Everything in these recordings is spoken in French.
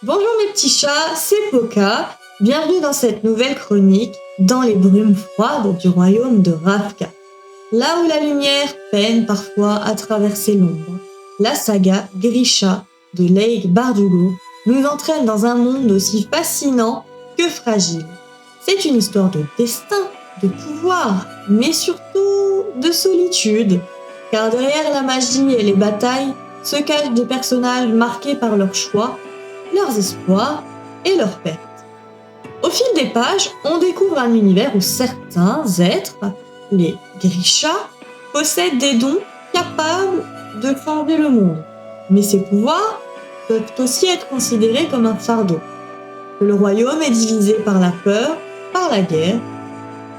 Bonjour mes petits chats, c'est Poka. Bienvenue dans cette nouvelle chronique dans les brumes froides du royaume de Ravka. Là où la lumière peine parfois à traverser l'ombre, la saga Grisha de Leigh Bardugo nous entraîne dans un monde aussi fascinant que fragile. C'est une histoire de destin, de pouvoir, mais surtout de solitude. Car derrière la magie et les batailles se cachent des personnages marqués par leurs choix, leurs espoirs et leurs pertes. Au fil des pages, on découvre un univers où certains êtres, les Grisha, possèdent des dons capables de changer le monde. Mais ces pouvoirs peuvent aussi être considérés comme un fardeau. Le royaume est divisé par la peur, par la guerre.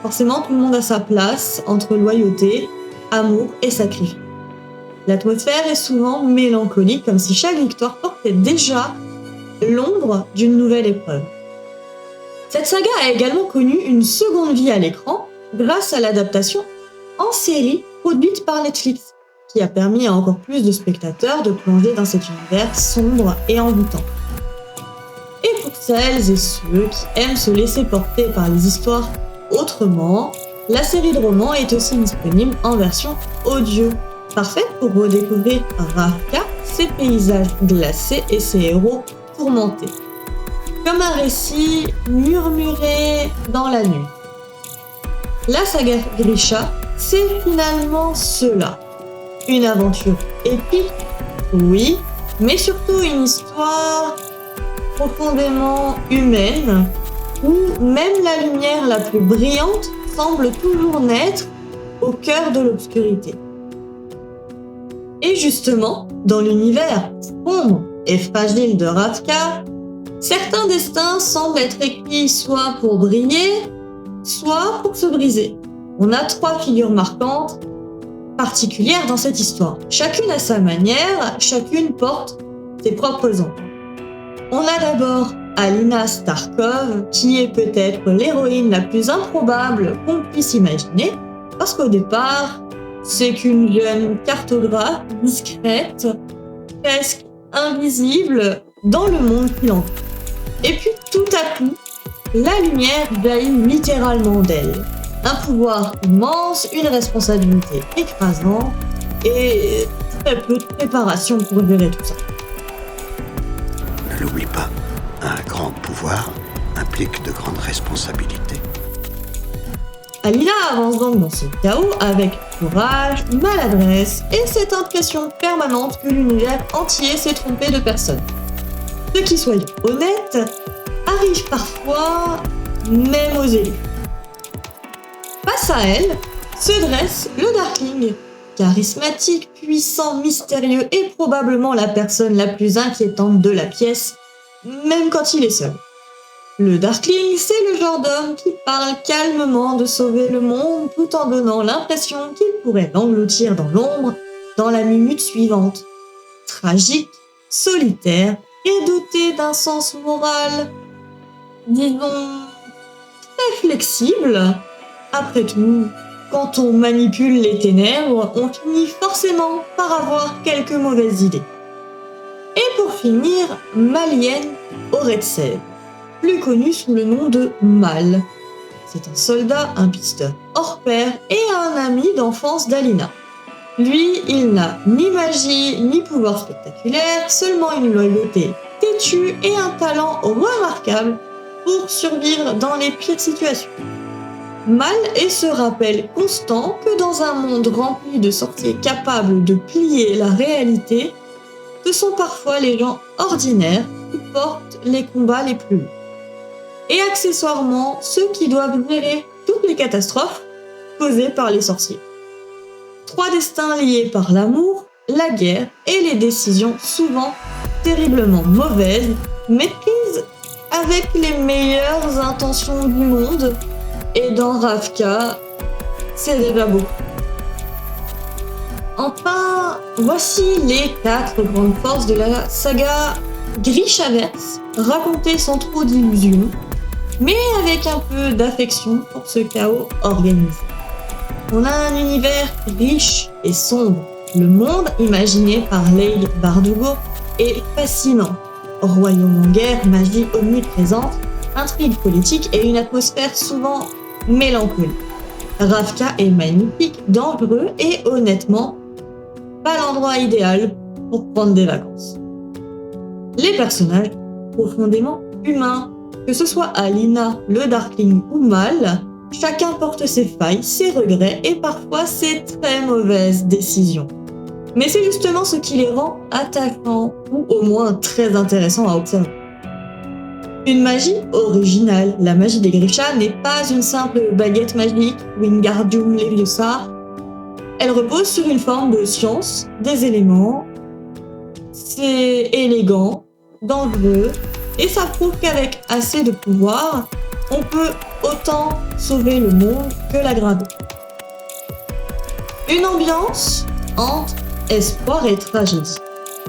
Forcément, tout le monde a sa place entre loyauté, amour et sacrifice. L'atmosphère est souvent mélancolique, comme si chaque victoire portait déjà l'ombre d'une nouvelle épreuve. Cette saga a également connu une seconde vie à l'écran grâce à l'adaptation en série produite par Netflix, qui a permis à encore plus de spectateurs de plonger dans cet univers sombre et envoûtant. Et pour celles et ceux qui aiment se laisser porter par les histoires autrement, la série de romans est aussi disponible en version audio, parfaite pour redécouvrir Ravka, ses paysages glacés et ses héros tourmentés. Comme un récit murmuré dans la nuit. La saga Grisha, c'est finalement cela. Une aventure épique, oui, mais surtout une histoire profondément humaine, où même la lumière la plus brillante semble toujours naître au cœur de l'obscurité. Et justement, dans l'univers sombre et fragile de Ravka, certains destins semblent être écrits soit pour briller, soit pour se briser. On a 3 figures marquantes, particulières dans cette histoire. Chacune à sa manière, chacune porte ses propres enfants. On a d'abord Alina Starkov, qui est peut-être l'héroïne la plus improbable qu'on puisse imaginer, parce qu'au départ, c'est qu'une jeune cartographe discrète, presque invisible dans le monde qui l'entoure. Et puis tout à coup, la lumière jaillit littéralement d'elle. Un pouvoir immense, une responsabilité écrasante et très peu de préparation pour gérer tout ça. Ne l'oublie pas, un grand pouvoir implique de grandes responsabilités. Alina avance donc dans ce chaos avec courage, maladresse et cette impression permanente que l'univers entier s'est trompé de personne. Ce qui, soyons honnêtes, arrive parfois même aux élus. Face à elle se dresse le Darkling, charismatique, puissant, mystérieux et probablement la personne la plus inquiétante de la pièce, même quand il est seul. Le Darkling, c'est le genre d'homme qui parle calmement de sauver le monde tout en donnant l'impression qu'il pourrait l'engloutir dans l'ombre dans la minute suivante. Tragique, solitaire et doté d'un sens moral, disons, très flexible. Après tout, quand on manipule les ténèbres, on finit forcément par avoir quelques mauvaises idées. Et pour finir, Malien Oretsev, plus connu sous le nom de Mal. C'est un soldat, un pisteur hors pair et un ami d'enfance d'Alina. Lui, il n'a ni magie ni pouvoir spectaculaire, seulement une loyauté têtue et un talent remarquable pour survivre dans les pires situations. Mal est ce rappel constant que dans un monde rempli de sorciers capables de plier la réalité, ce sont parfois les gens ordinaires qui portent les combats les plus lourds. Et accessoirement ceux qui doivent gérer toutes les catastrophes causées par les sorciers. 3 destins liés par l'amour, la guerre et les décisions souvent terriblement mauvaises, mais prises avec les meilleures intentions du monde. Et dans Ravka, c'est déjà beau. Enfin, voici les 4 grandes forces de la saga Grishaverse, racontées sans trop d'illusions, mais avec un peu d'affection pour ce chaos organisé. On a un univers riche et sombre. Le monde imaginé par Leigh Bardugo est fascinant. royaume en guerre, magie omniprésente, intrigue politique et une atmosphère souvent mélancolique. Ravka est magnifique, dangereux et honnêtement, pas l'endroit idéal pour prendre des vacances. Les personnages, profondément humains, que ce soit Alina, le Darkling ou Mal, chacun porte ses failles, ses regrets et parfois ses très mauvaises décisions. Mais c'est justement ce qui les rend attachants ou au moins très intéressants à observer. Une magie originale, la magie des Grisha n'est pas une simple baguette magique, Wingardium Leviosa. Elle repose sur une forme de science, des éléments. C'est élégant, dangereux, et ça prouve qu'avec assez de pouvoir, on peut autant sauver le monde que l'aggraver. Une ambiance entre espoir et tragédie.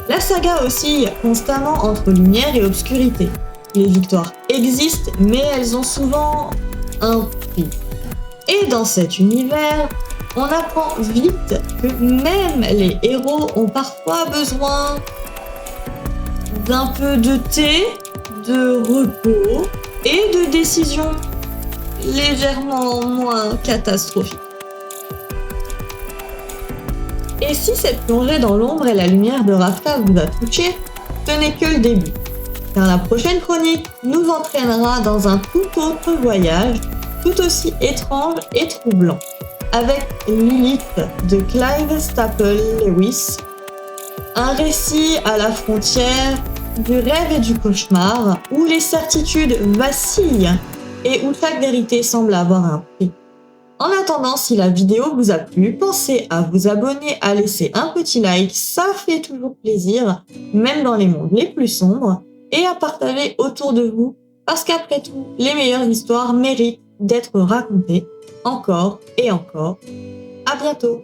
La saga oscille constamment entre lumière et obscurité. Les victoires existent, mais elles ont souvent un prix. Et dans cet univers, on apprend vite que même les héros ont parfois besoin d'un peu de thé, de repos et de décisions légèrement moins catastrophiques. Et si cette plongée dans l'ombre et la lumière de Ravka vous a touché, ce n'est que le début. Car la prochaine chronique nous entraînera dans un tout autre voyage, tout aussi étrange et troublant, avec Lilith de Clive Staple Lewis, un récit à la frontière du rêve et du cauchemar, où les certitudes vacillent et où chaque vérité semble avoir un prix. En attendant, si la vidéo vous a plu, pensez à vous abonner, à laisser un petit like, ça fait toujours plaisir, même dans les mondes les plus sombres, et à partager autour de vous, parce qu'après tout, les meilleures histoires méritent d'être racontées encore et encore. À bientôt!